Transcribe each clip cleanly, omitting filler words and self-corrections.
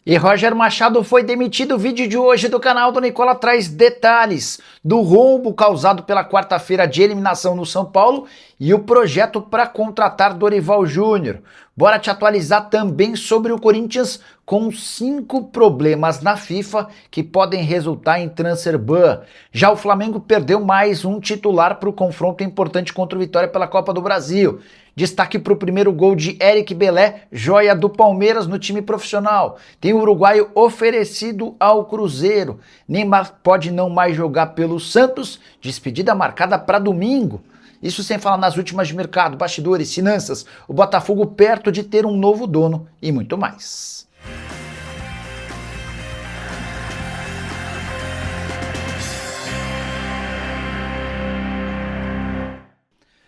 E Roger Machado foi demitido. O vídeo de hoje do canal do Nicola traz detalhes do rombo causado pela quarta-feira de eliminação no São Paulo e o projeto para contratar Dorival Júnior. Bora te atualizar também sobre o Corinthians com 5 problemas na FIFA que podem resultar em transfer ban. Já o Flamengo perdeu mais um titular para o confronto importante contra o Vitória pela Copa do Brasil. Destaque para o primeiro gol de Eric Belé, joia do Palmeiras no time profissional. Tem o uruguaio oferecido ao Cruzeiro. Neymar pode não mais jogar pelo Santos, despedida marcada para domingo. Isso sem falar nas últimas de mercado, bastidores, finanças, o Botafogo perto de ter um novo dono e muito mais.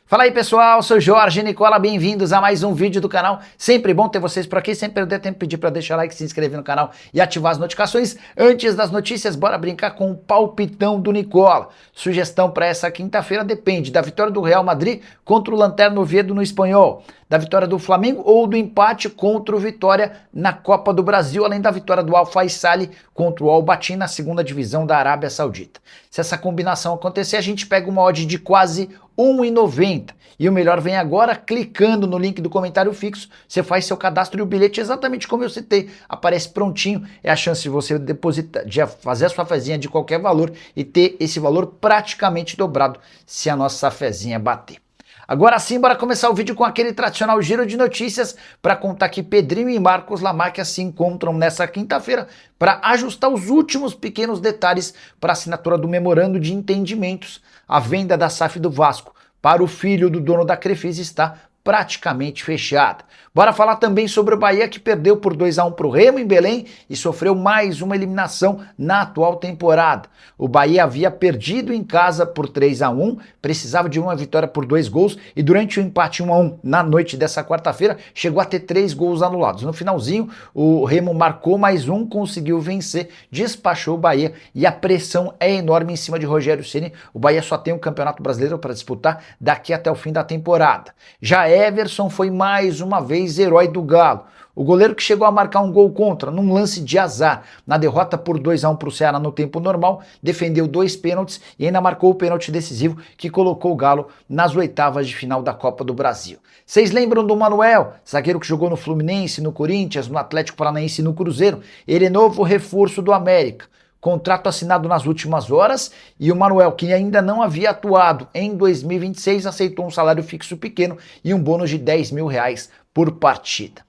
Fala aí pessoal, sou Jorge Nicola, bem-vindos a mais um vídeo do canal. Sempre bom ter vocês por aqui, sempre eu tempo de pedir para deixar like, se inscrever no canal e ativar as notificações. Antes das notícias, bora brincar com o palpitão do Nicola. Sugestão para essa quinta-feira depende da vitória do Real Madrid contra o Lanterna Oviedo no Espanhol, da vitória do Flamengo ou do empate contra o Vitória na Copa do Brasil, além da vitória do Al Faisaly contra o Al Batin na segunda divisão da Arábia Saudita. Se essa combinação acontecer, a gente pega uma odd de quase 1,90. E o melhor vem agora, clicando no link do comentário fixo, você faz seu cadastro e o bilhete exatamente como eu citei, aparece prontinho, é a chance de você depositar, de fazer a sua fezinha de qualquer valor e ter esse valor praticamente dobrado se a nossa fezinha bater. Agora sim, bora começar o vídeo com aquele tradicional giro de notícias para contar que Pedrinho e Marcos Lamarca se encontram nessa quinta-feira para ajustar os últimos pequenos detalhes para a assinatura do memorando de entendimentos. A venda da SAF do Vasco para o filho do dono da Crefisa está praticamente fechada. Bora falar também sobre o Bahia, que perdeu por 2-1 para o Remo em Belém e sofreu mais uma eliminação na atual temporada. O Bahia havia perdido em casa por 3-1, precisava de uma vitória por 2 gols e durante o empate 1-1 na noite dessa quarta-feira chegou a ter 3 gols anulados. No finalzinho, o Remo marcou mais um, conseguiu vencer, despachou o Bahia e a pressão é enorme em cima de Rogério Ceni. O Bahia só tem o Campeonato Brasileiro para disputar daqui até o fim da temporada. Já Everson foi mais uma vez herói do Galo. O goleiro que chegou a marcar um gol contra num lance de azar na derrota por 2-1 para o Ceará no tempo normal, defendeu 2 pênaltis e ainda marcou o pênalti decisivo que colocou o Galo nas oitavas de final da Copa do Brasil. Vocês lembram do Manuel, zagueiro que jogou no Fluminense, no Corinthians, no Atlético Paranaense e no Cruzeiro? Ele é novo reforço do América. Contrato assinado nas últimas horas e o Manuel, que ainda não havia atuado em 2026, aceitou um salário fixo pequeno e um bônus de R$10 mil por partida.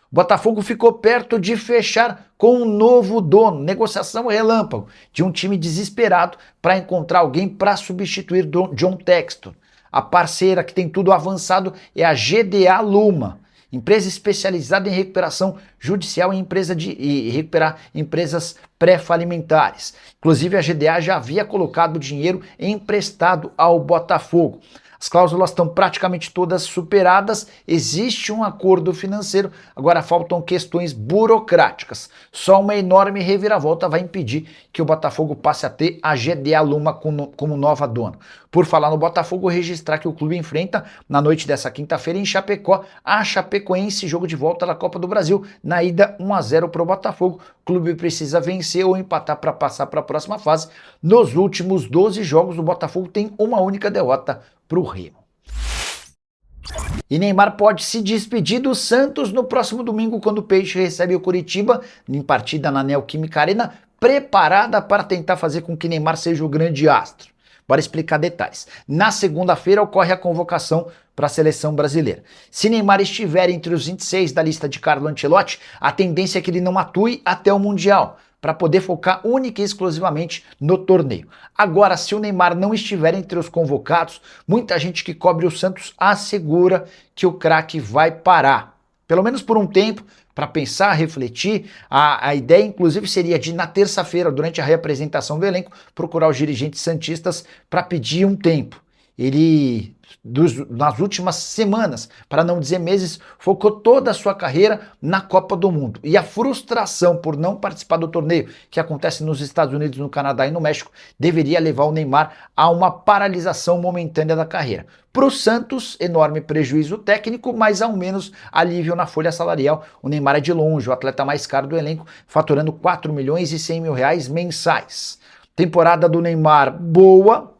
O Botafogo ficou perto de fechar com um novo dono, negociação relâmpago, de um time desesperado para encontrar alguém para substituir John Textor. A parceira que tem tudo avançado é a GDA Luma, empresa especializada em recuperação judicial e recuperar empresas pré-falimentares. Inclusive a GDA já havia colocado dinheiro emprestado ao Botafogo. As cláusulas estão praticamente todas superadas, existe um acordo financeiro, agora faltam questões burocráticas. Só uma enorme reviravolta vai impedir que o Botafogo passe a ter a GDA Luma como nova dona. Por falar no Botafogo, registrar que o clube enfrenta, na noite dessa quinta-feira em Chapecó, a Chapecoense, jogo de volta da Copa do Brasil, na ida 1-0 para o Botafogo. O clube precisa vencer ou empatar para passar para a próxima fase. Nos últimos 12 jogos, o Botafogo tem uma única derrota para o Remo. E Neymar pode se despedir do Santos no próximo domingo, quando o Peixe recebe o Coritiba, em partida na Neoquímica Arena, preparada para tentar fazer com que Neymar seja o grande astro. Bora explicar detalhes. Na segunda-feira ocorre a convocação para a seleção brasileira. Se Neymar estiver entre os 26 da lista de Carlo Ancelotti, a tendência é que ele não atue até o Mundial, para poder focar única e exclusivamente no torneio. Agora, se o Neymar não estiver entre os convocados, muita gente que cobre o Santos assegura que o craque vai parar, pelo menos por um tempo, para pensar, refletir. A ideia, inclusive, seria de, na terça-feira, durante a reapresentação do elenco, procurar os dirigentes santistas para pedir um tempo. ele, nas últimas semanas, para não dizer meses, focou toda a sua carreira na Copa do Mundo. E a frustração por não participar do torneio, que acontece nos Estados Unidos, no Canadá e no México, deveria levar o Neymar a uma paralisação momentânea da carreira. Para o Santos, enorme prejuízo técnico, mas ao menos alívio na folha salarial. O Neymar é de longe o atleta mais caro do elenco, faturando 4 milhões e 100 mil reais mensais. Temporada do Neymar boa.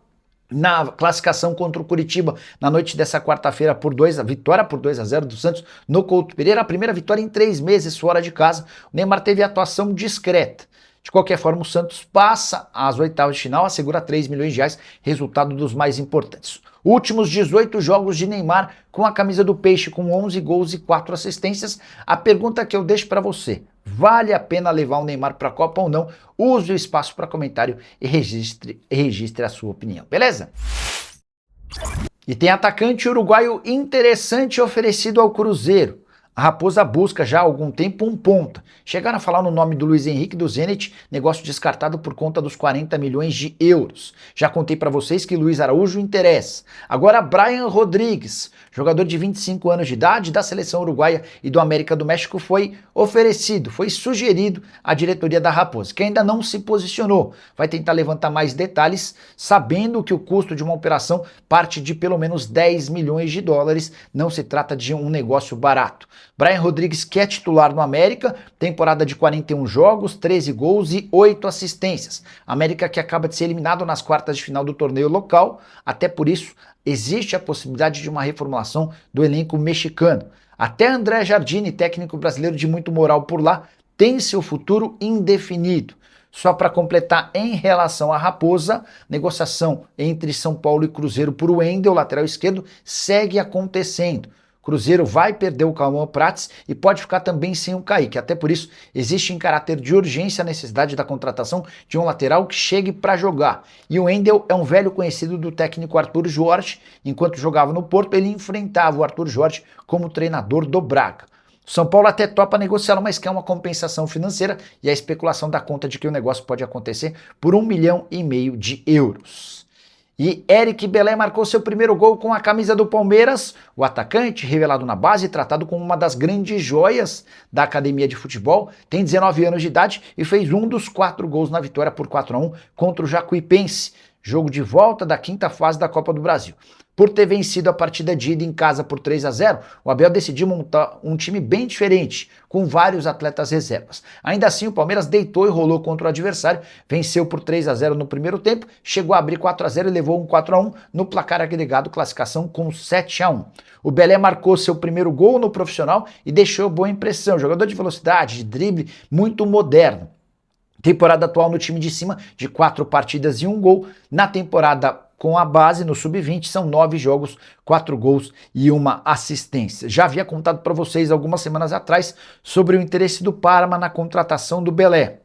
Na classificação contra o Curitiba, na noite dessa quarta-feira, vitória por 2-0 do Santos no Couto Pereira, a primeira vitória em 3 meses fora de casa. O Neymar teve atuação discreta. De qualquer forma, o Santos passa às oitavas de final, assegura 3 milhões de reais, resultado dos mais importantes. Últimos 18 jogos de Neymar com a camisa do Peixe, com 11 gols e 4 assistências. A pergunta que eu deixo para você: vale a pena levar o Neymar para a Copa ou não? Use o espaço para comentário e registre a sua opinião, beleza? E tem atacante uruguaio interessante oferecido ao Cruzeiro. A Raposa busca já há algum tempo um ponta. Chegaram a falar no nome do Luiz Henrique do Zenit, negócio descartado por conta dos 40 milhões de euros. Já contei para vocês que Luiz Araújo interessa. Agora Brian Rodrigues, jogador de 25 anos de idade da seleção uruguaia e do América do México, foi oferecido, foi sugerido à diretoria da Raposa, que ainda não se posicionou. Vai tentar levantar mais detalhes, sabendo que o custo de uma operação parte de pelo menos 10 milhões de dólares. Não se trata de um negócio barato. Brian Rodrigues, que é titular no América, temporada de 41 jogos, 13 gols e 8 assistências. América que acaba de ser eliminado nas quartas de final do torneio local, até por isso existe a possibilidade de uma reformulação do elenco mexicano. Até André Jardine, técnico brasileiro de muito moral por lá, tem seu futuro indefinido. Só para completar, em relação à Raposa, negociação entre São Paulo e Cruzeiro por Wendel, lateral esquerdo, segue acontecendo. Cruzeiro vai perder o Cauã Prats e pode ficar também sem o Kaique. Até por isso, existe em caráter de urgência a necessidade da contratação de um lateral que chegue para jogar. E o Wendel é um velho conhecido do técnico Arthur Jorge. Enquanto jogava no Porto, ele enfrentava o Arthur Jorge como treinador do Braga. O São Paulo até topa negociá-lo, mas quer uma compensação financeira, e a especulação dá conta de que o negócio pode acontecer por 1,5 milhão de euros. E Eric Belé marcou seu primeiro gol com a camisa do Palmeiras. O atacante, revelado na base, tratado como uma das grandes joias da academia de futebol, tem 19 anos de idade e fez um dos 4 gols na vitória por 4-1 contra o Jacuipense, jogo de volta da quinta fase da Copa do Brasil. Por ter vencido a partida de ida em casa por 3-0, o Abel decidiu montar um time bem diferente, com vários atletas reservas. Ainda assim, o Palmeiras deitou e rolou contra o adversário, venceu por 3-0 no primeiro tempo, chegou a abrir 4-0 e levou um 4-1 no placar agregado, classificação com 7-1. O Belé marcou seu primeiro gol no profissional e deixou boa impressão. Jogador de velocidade, de drible, muito moderno. Temporada atual no time de cima, de 4 partidas e 1 gol. Na temporada com a base, no Sub-20, são 9 jogos, 4 gols e 1 assistência. Já havia contado para vocês algumas semanas atrás sobre o interesse do Parma na contratação do Belé.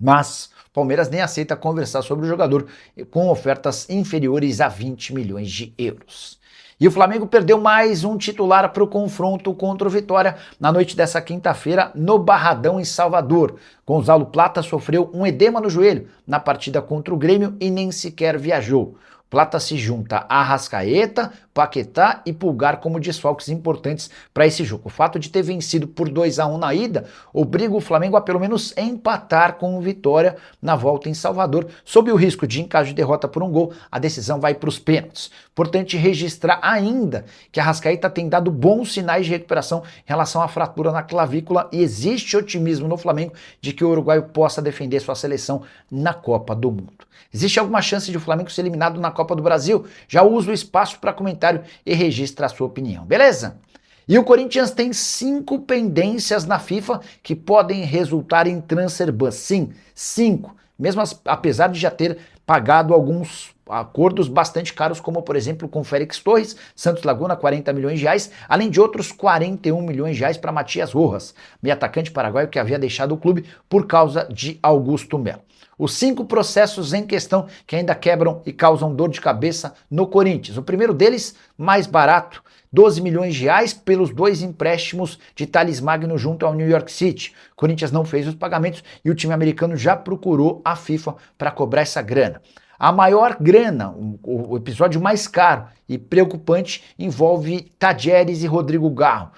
Mas o Palmeiras nem aceita conversar sobre o jogador com ofertas inferiores a 20 milhões de euros. E o Flamengo perdeu mais um titular para o confronto contra o Vitória na noite dessa quinta-feira no Barradão, em Salvador. Gonzalo Plata sofreu um edema no joelho na partida contra o Grêmio e nem sequer viajou. Plata se junta a Arrascaeta, Paquetá e Pulgar como desfalques importantes para esse jogo. O fato de ter vencido por 2-1 na ida obriga o Flamengo a pelo menos empatar com o Vitória na volta em Salvador. Sob o risco de, em caso de derrota por um gol, a decisão vai para os pênaltis. Importante registrar ainda que a Arrascaeta tem dado bons sinais de recuperação em relação à fratura na clavícula e existe otimismo no Flamengo de que o uruguaio possa defender sua seleção na Copa do Mundo. Existe alguma chance de o Flamengo ser eliminado na Copa do Brasil? Já usa o espaço para comentário e registra a sua opinião, beleza? E o Corinthians tem 5 pendências na FIFA que podem resultar em transfer ban. Sim, 5. Mesmo apesar de já ter pagado alguns acordos bastante caros, como por exemplo com Félix Torres, Santos Laguna, 40 milhões de reais, além de outros 41 milhões de reais para Matias Rojas, meio atacante paraguaio que havia deixado o clube por causa de Augusto Melo. Os 5 processos em questão que ainda quebram e causam dor de cabeça no Corinthians. O primeiro deles, mais barato, 12 milhões de reais pelos 2 empréstimos de Thales Magno junto ao New York City. O Corinthians não fez os pagamentos e o time americano já procurou a FIFA para cobrar essa grana. A maior grana, o episódio mais caro e preocupante, envolve Tajeres e Rodrigo Garro.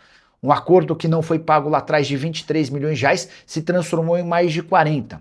Um acordo que não foi pago lá atrás de 23 milhões de reais se transformou em mais de 40.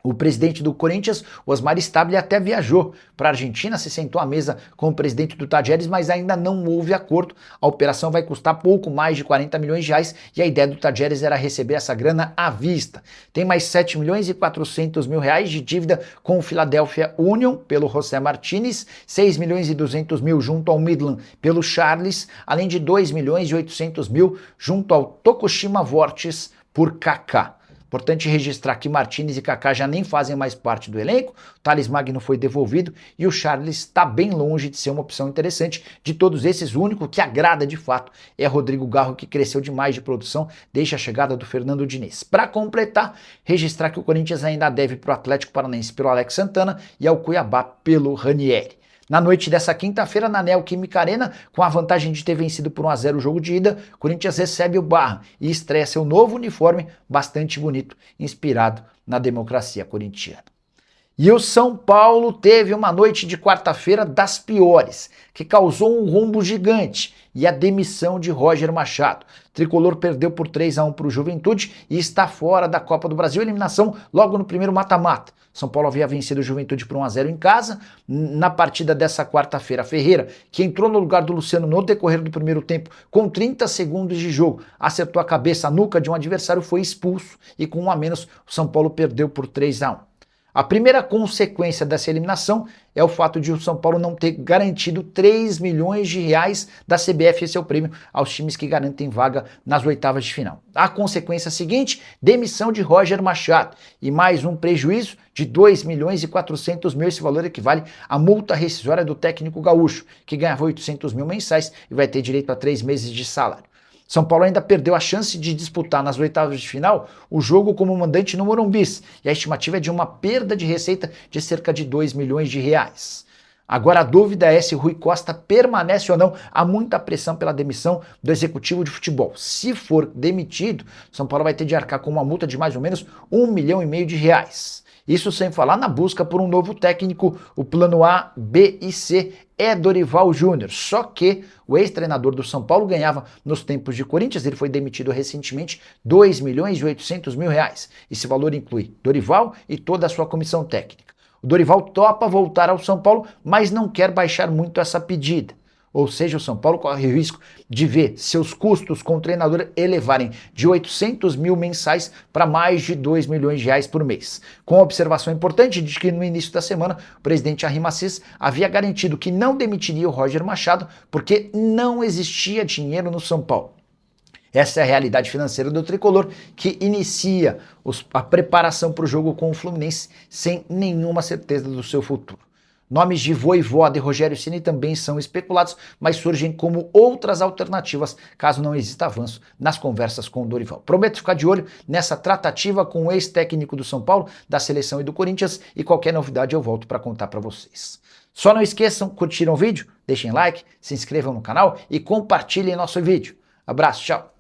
O presidente do Corinthians, Osmar Stabile, até viajou para a Argentina, se sentou à mesa com o presidente do Tajeres, mas ainda não houve acordo. A operação vai custar pouco mais de 40 milhões de reais e a ideia do Tajeres era receber essa grana à vista. Tem mais 7 milhões e 400 mil reais de dívida com o Philadelphia Union pelo José Martinez, 6 milhões e 200 mil junto ao Midland pelo Charles, além de 2 milhões e 800 mil junto ao Tokushima Vortis por Kaká. Importante registrar que Martinez e Kaká já nem fazem mais parte do elenco, o Thales Magno foi devolvido e o Charles está bem longe de ser uma opção interessante. De todos esses, o único que agrada de fato é Rodrigo Garro, que cresceu demais de produção desde a chegada do Fernando Diniz. Para completar, registrar que o Corinthians ainda deve para o Atlético Paranaense pelo Alex Santana e ao Cuiabá pelo Ranieri. Na noite dessa quinta-feira, na Neoquímica Arena, com a vantagem de ter vencido por 1-0 o jogo de ida, o Corinthians recebe o Barra e estreia seu novo uniforme bastante bonito, inspirado na democracia corintiana. E o São Paulo teve uma noite de quarta-feira das piores, que causou um rombo gigante e a demissão de Roger Machado. O tricolor perdeu por 3-1 para o Juventude e está fora da Copa do Brasil, eliminação logo no primeiro mata-mata. São Paulo havia vencido o Juventude por 1-0 em casa. Na partida dessa quarta-feira, Ferreira, que entrou no lugar do Luciano no decorrer do primeiro tempo, com 30 segundos de jogo, acertou a cabeça, a nuca de um adversário, foi expulso e com 1 a menos o São Paulo perdeu por 3-1. A primeira consequência dessa eliminação é o fato de o São Paulo não ter garantido 3 milhões de reais da CBF, esse é o prêmio aos times que garantem vaga nas oitavas de final. A consequência seguinte, demissão de Roger Machado e mais um prejuízo de 2 milhões e 400 mil, esse valor equivale à multa rescisória do técnico gaúcho, que ganhava 800 mil mensais e vai ter direito a 3 meses de salário. São Paulo ainda perdeu a chance de disputar nas oitavas de final o jogo como mandante no Morumbi, e a estimativa é de uma perda de receita de cerca de 2 milhões de reais. Agora a dúvida é se Rui Costa permanece ou não. Há muita pressão pela demissão do executivo de futebol. Se for demitido, São Paulo vai ter de arcar com uma multa de mais ou menos 1,5 milhão de reais. Isso sem falar na busca por um novo técnico. O plano A, B e C é Dorival Júnior. Só que o ex-treinador do São Paulo ganhava nos tempos de Corinthians, ele foi demitido recentemente, 2 milhões e 800 mil reais. Esse valor inclui Dorival e toda a sua comissão técnica. O Dorival topa voltar ao São Paulo, mas não quer baixar muito essa pedida. Ou seja, o São Paulo corre o risco de ver seus custos com o treinador elevarem de 800 mil mensais para mais de 2 milhões de reais por mês. Com a observação importante de que no início da semana o presidente Arrim Assis havia garantido que não demitiria o Roger Machado porque não existia dinheiro no São Paulo. Essa é a realidade financeira do tricolor, que inicia a preparação para o jogo com o Fluminense sem nenhuma certeza do seu futuro. Nomes de Vojvoda e Rogério Ceni também são especulados, mas surgem como outras alternativas caso não exista avanço nas conversas com o Dorival. Prometo ficar de olho nessa tratativa com o ex-técnico do São Paulo, da seleção e do Corinthians, e qualquer novidade eu volto para contar para vocês. Só não esqueçam, curtiram o vídeo? Deixem like, se inscrevam no canal e compartilhem nosso vídeo. Abraço, tchau!